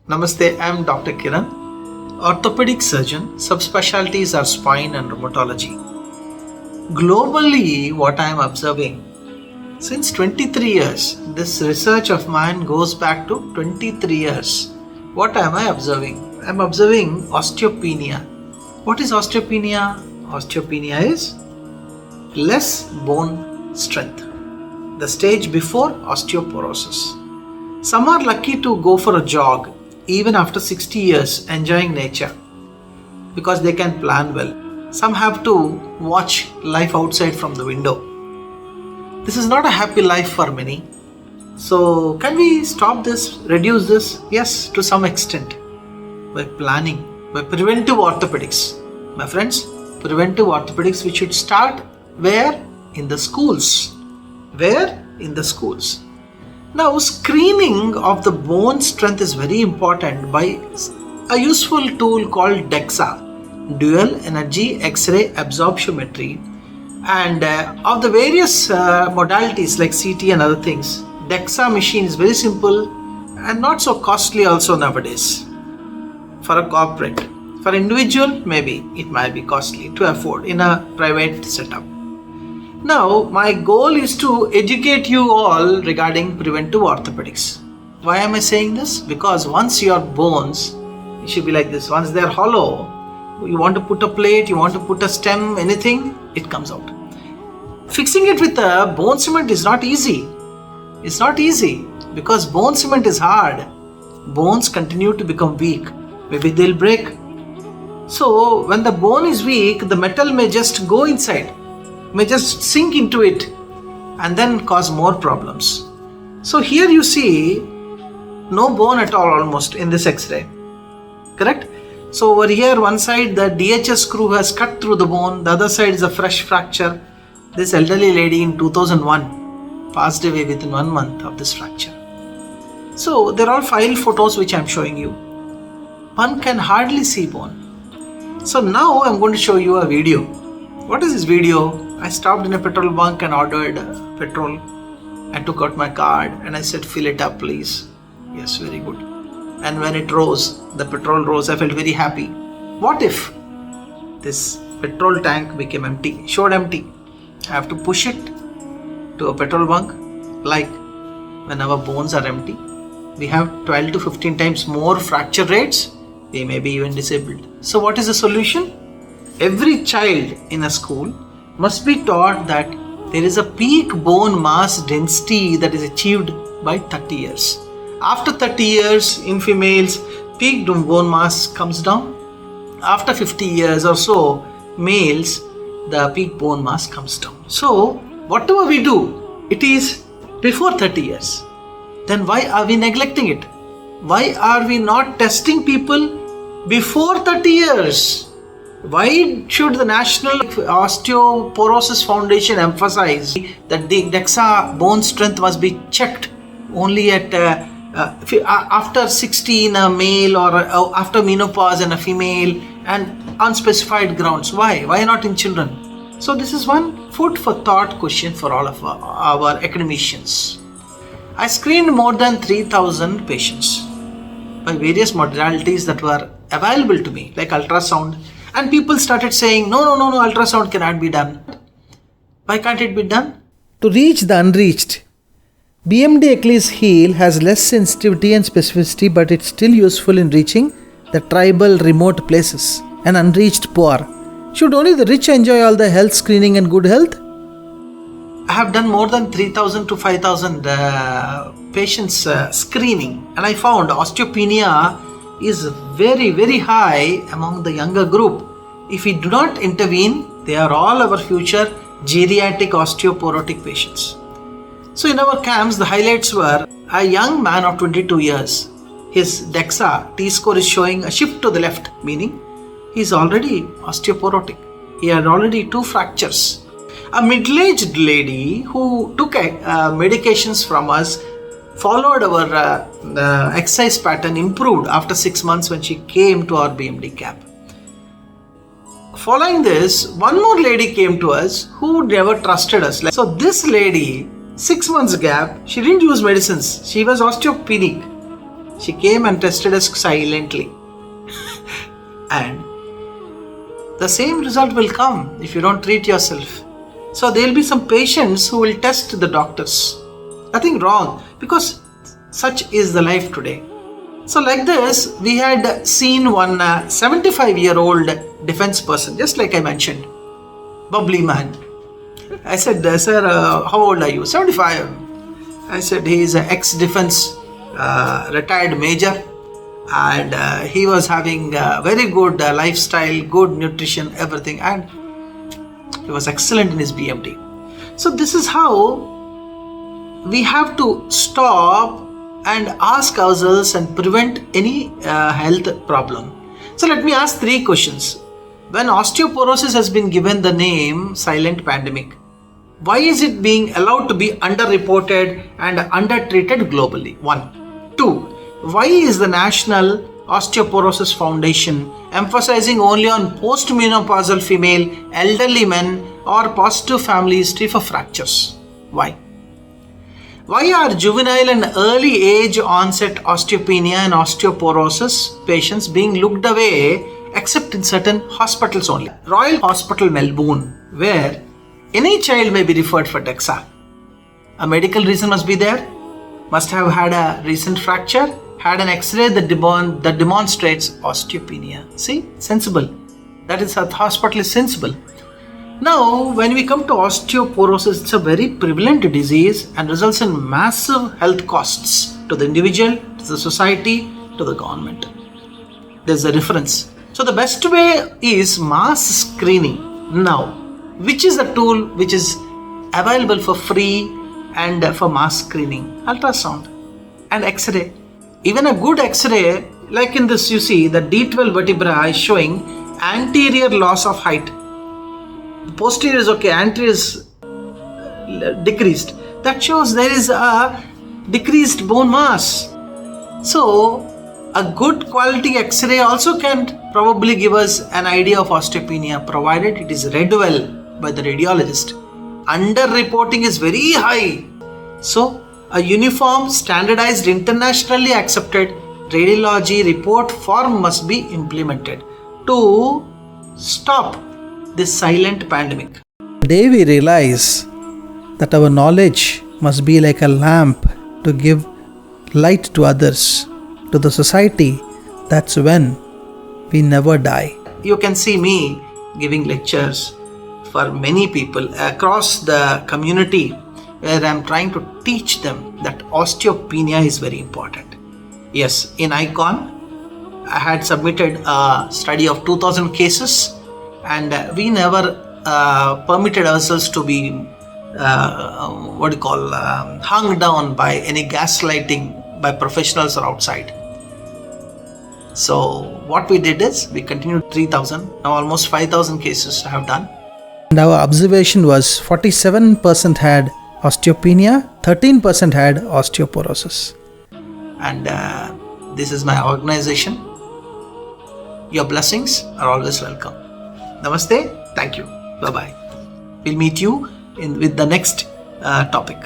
Namaste, I am Dr. Kiran, orthopedic surgeon, subspecialties are spine and rheumatology. Globally, what I am observing, since 23 years, this research of mine goes back to 23 years. What am I observing? I am observing osteopenia. What is osteopenia? Osteopenia is less bone strength, the stage before osteoporosis. Some are lucky to go for a jog even after 60 years enjoying nature because they can plan well. Some have to watch life outside from the window. This is not a happy life for many. So can we stop this, reduce this? Yes, to some extent, by planning, by preventive orthopedics. My friends, preventive orthopedics, we should start where? In the schools. Where? In the schools. Now, screening of the bone strength is very important by a useful tool called DEXA, Dual Energy X-ray Absorptiometry, and of the various modalities like CT and other things. DEXA machine is very simple and not so costly also nowadays for a corporate. For individual, maybe it might be costly to afford in a private setup. Now, my goal is to educate you all regarding preventive orthopedics. Why am I saying this? Because once your bones, it should be like this, once they are hollow, you want to put a plate, you want to put a stem, anything, it comes out. Fixing it with a bone cement is not easy. It's not easy because bone cement is hard. Bones continue to become weak. Maybe they'll break. So, when the bone is weak, the metal may just go inside, may just sink into it and then cause more problems. So here you see no bone at all almost in this X-ray, correct? So over here one side the DHS screw has cut through the bone, the other side is a fresh fracture. This elderly lady in 2001 passed away within 1 month of this fracture. So there are file photos which I am showing you. One can hardly see bone. So now I am going to show you a video. What is this video? I stopped in a petrol bunk and ordered petrol. I took out my card and I said, fill it up please. Yes, very good. And when it rose, the petrol rose, I felt very happy. What if this petrol tank became empty, showed empty? I have to push it to a petrol bunk. Like when our bones are empty, we have 12 to 15 times more fracture rates. We may be even disabled. So what is the solution? Every child in a school must be taught that there is a peak bone mass density that is achieved by 30 years. After 30 years in females, peak bone mass comes down. After 50 years or so, males, the peak bone mass comes down. So, whatever we do, it is before 30 years. Then why are we neglecting it? Why are we not testing people before 30 years? Why should the National Osteoporosis Foundation emphasize that the DEXA bone strength must be checked only at after 60 in a male or after menopause in a female and unspecified grounds? Why? Why not in children? So this is one food for thought question for all of our academicians. I screened more than 3,000 patients by various modalities that were available to me like ultrasound. And people started saying, no, ultrasound cannot be done. Why can't it be done? To reach the unreached. BMD Achilles heel has less sensitivity and specificity, but it's still useful in reaching the tribal remote places and unreached poor. Should only the rich enjoy all the health screening and good health? I have done more than 3,000 to 5,000 patients screening, and I found osteopenia is very, very high among the younger group. If we do not intervene, they are all our future geriatric osteoporotic patients. So in our camps, the highlights were a young man of 22 years. His DEXA T-score is showing a shift to the left, meaning he is already osteoporotic. He had already 2 fractures. A middle-aged lady who took medications from us, followed our exercise pattern, improved after 6 months when she came to our BMD camp. Following this, one more lady came to us who never trusted us. So this lady, 6 months gap, she didn't use medicines. She was osteopenic. She came and tested us silently. And the same result will come if you don't treat yourself. So there will be some patients who will test the doctors. Nothing wrong, because such is the life today. So like this, we had seen one 75-year-old defense person, just like I mentioned, bubbly man. I said, sir, how old are you? 75. I said, he is an ex-defense retired major, and he was having very good lifestyle, good nutrition, everything, and he was excellent in his BMD. So this is how we have to stop and ask ourselves and prevent any health problem. So let me ask 3 questions. When osteoporosis has been given the name silent pandemic, why is it being allowed to be underreported and undertreated globally? 1. 2. Why is the National Osteoporosis Foundation emphasizing only on postmenopausal female, elderly men or positive family history for fractures? Why? Why are juvenile and early age onset osteopenia and osteoporosis patients being looked away except in certain hospitals only? Royal Hospital Melbourne, where any child may be referred for DEXA. A medical reason must be there, must have had a recent fracture, had an X-ray that demonstrates osteopenia. See, sensible. That is, the hospital is sensible. Now, when we come to osteoporosis, it's a very prevalent disease and results in massive health costs to the individual, to the society, to the government. There's a difference. So the best way is mass screening. Now, which is the tool which is available for free and for mass screening? Ultrasound and X-ray. Even a good X-ray, like in this you see, the D12 vertebra is showing anterior loss of height. The posterior is okay, anterior is decreased. That shows there is a decreased bone mass. So a good quality X-ray also can probably give us an idea of osteopenia, provided it is read well by the radiologist. Underreporting is very high. So a uniform, standardized, internationally accepted radiology report form must be implemented to stop this silent pandemic. The day we realize that our knowledge must be like a lamp to give light to others, to the society, that's when we never die. You can see me giving lectures for many people across the community, where I am trying to teach them that osteopenia is very important. Yes, in ICON, I had submitted a study of 2000 cases, and we never permitted ourselves to be hung down by any gaslighting by professionals or outside. So what we did is we continued 3000, now almost 5000 cases I have done. And our observation was 47% had osteopenia, 13% had osteoporosis. And this is my organization. Your blessings are always welcome. Namaste. Thank you. Bye-bye. We'll meet you with the next topic.